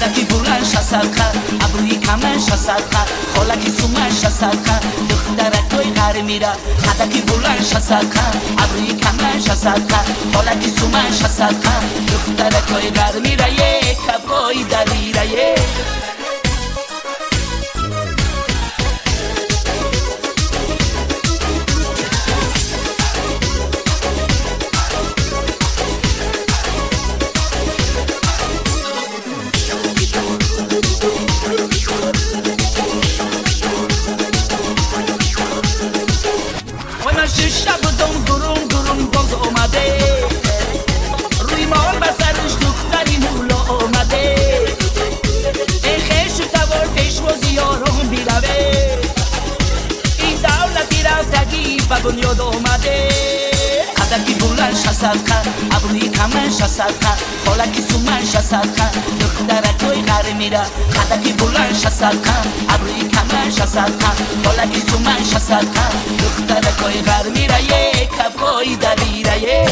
خدکی بلند شصدقه ابروی کمن شصدقه خالکی سومن شصدقه دخترک توی غر میره خدکی بلند شصدقه ابروی کمن شصدقه خالکی سومن شصدقه دخترک توی غر میره یک کبای دلیره شش بودم گرون باز اومده روی مال بسرش دختری مولا اومده ای خیش تبار پیشوازی یارم بیروه این دولتی رفتگی به بنیاد اومده خدکی بلند شصدقه ابروی کمن شصدقه خالکی سومن شصدقه دخترک توی غر میره خدکی بلند شصدقه ابروی کمن شصدقه خالکی سومن شصدقه دخترک توی غر میره یک کبای دلیره